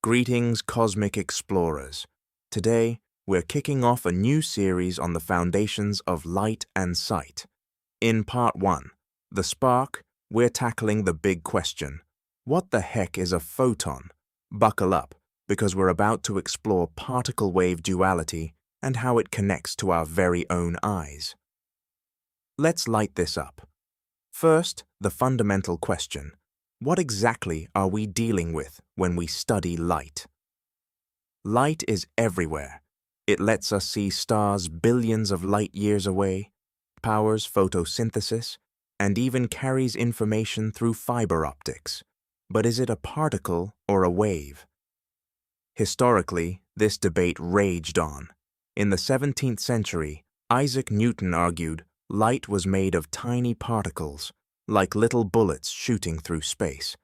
Greetings, cosmic explorers. Today, we're kicking off a new series on the foundations of light and sight. In Part 1, The Spark, we're tackling the big question: what the heck is a photon? Buckle up, because we're about to explore particle-wave duality and how it connects to our very own eyes. Let's light this up. First, the fundamental question: what exactly are we dealing with when we study light? Light is everywhere. It lets us see stars billions of light years away, powers photosynthesis, and even carries information through fiber optics. But is it a particle or a wave? Historically, this debate raged on. In the 17th century, Isaac Newton argued light was made of tiny particles, like little bullets shooting through space.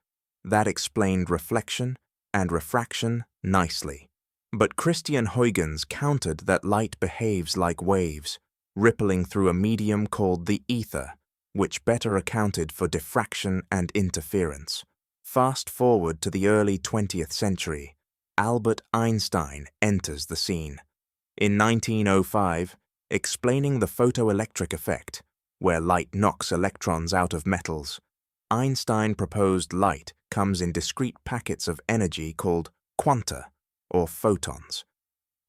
That explained reflection and refraction nicely. But Christian Huygens countered that light behaves like waves, rippling through a medium called the ether, which better accounted for diffraction and interference. Fast forward to the early 20th century, Albert Einstein enters the scene. In 1905, explaining the photoelectric effect, where light knocks electrons out of metals, Einstein proposed light comes in discrete packets of energy called quanta, or photons.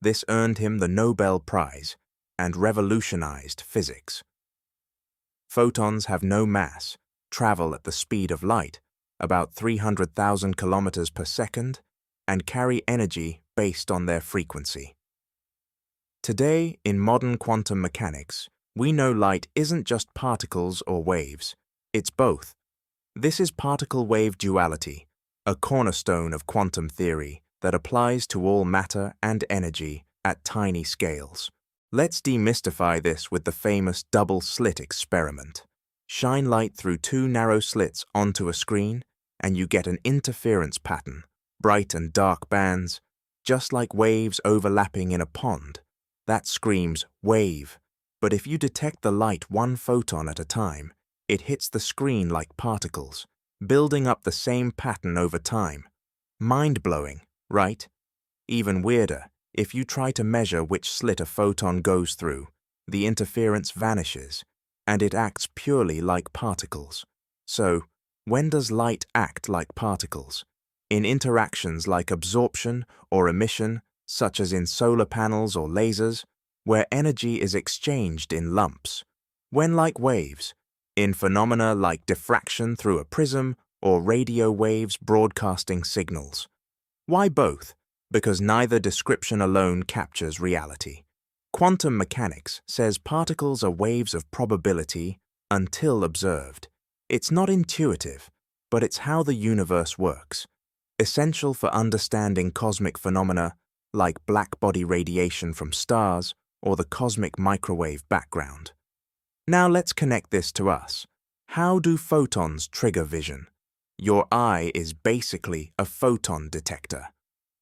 This earned him the Nobel Prize and revolutionized physics. Photons have no mass, travel at the speed of light, about 300,000 kilometers per second, and carry energy based on their frequency. Today, in modern quantum mechanics, we know light isn't just particles or waves, it's both. This is particle-wave duality, a cornerstone of quantum theory that applies to all matter and energy at tiny scales. Let's demystify this with the famous double-slit experiment. Shine light through two narrow slits onto a screen, and you get an interference pattern, bright and dark bands, just like waves overlapping in a pond. That screams wave. But if you detect the light one photon at a time, it hits the screen like particles, building up the same pattern over time. Mind-blowing, right? Even weirder, if you try to measure which slit a photon goes through, the interference vanishes, and it acts purely like particles. So, when does light act like particles? In interactions like absorption or emission, such as in solar panels or lasers, where energy is exchanged in lumps. When like waves, in phenomena like diffraction through a prism or radio waves broadcasting signals. Why both? Because neither description alone captures reality. Quantum mechanics says particles are waves of probability until observed. It's not intuitive, but it's how the universe works, essential for understanding cosmic phenomena like black-body radiation from stars or the cosmic microwave background. Now let's connect this to us. How do photons trigger vision? Your eye is basically a photon detector.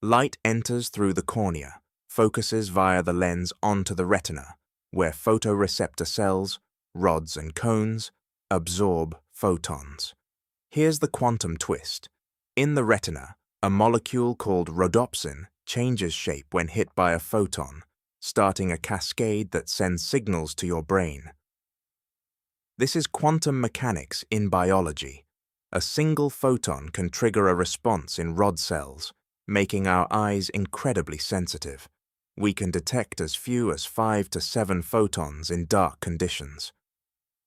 Light enters through the cornea, focuses via the lens onto the retina, where photoreceptor cells, rods and cones, absorb photons. Here's the quantum twist. In the retina, a molecule called rhodopsin changes shape when hit by a photon, starting a cascade that sends signals to your brain. This is quantum mechanics in biology. A single photon can trigger a response in rod cells, making our eyes incredibly sensitive. We can detect as few as 5 to 7 photons in dark conditions.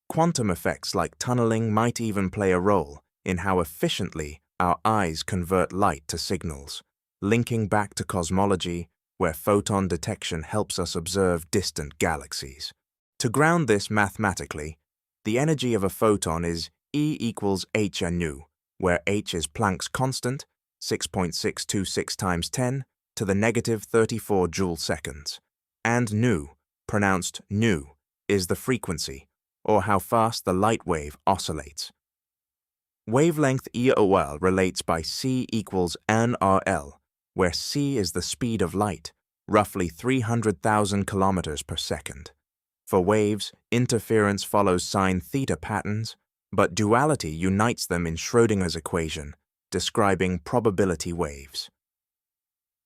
Quantum effects like tunneling might even play a role in how efficiently our eyes convert light to signals, linking back to cosmology, where photon detection helps us observe distant galaxies. To ground this mathematically, the energy of a photon is E equals h nu, where h is Planck's constant, 6.626 times 10 to the negative 34 joule-seconds, and nu, pronounced nu, is the frequency, or how fast the light wave oscillates. Wavelength EOL relates by C equals nRL, where c is the speed of light, roughly 300,000 kilometers per second. For waves, interference follows sine theta patterns, but duality unites them in Schrödinger's equation, describing probability waves.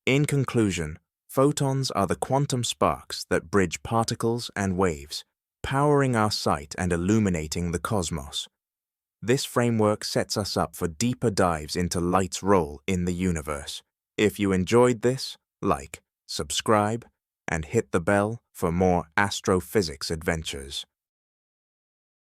In conclusion, photons are the quantum sparks that bridge particles and waves, powering our sight and illuminating the cosmos. This framework sets us up for deeper dives into light's role in the universe. If you enjoyed this, like, subscribe, and hit the bell for more astrophysics adventures.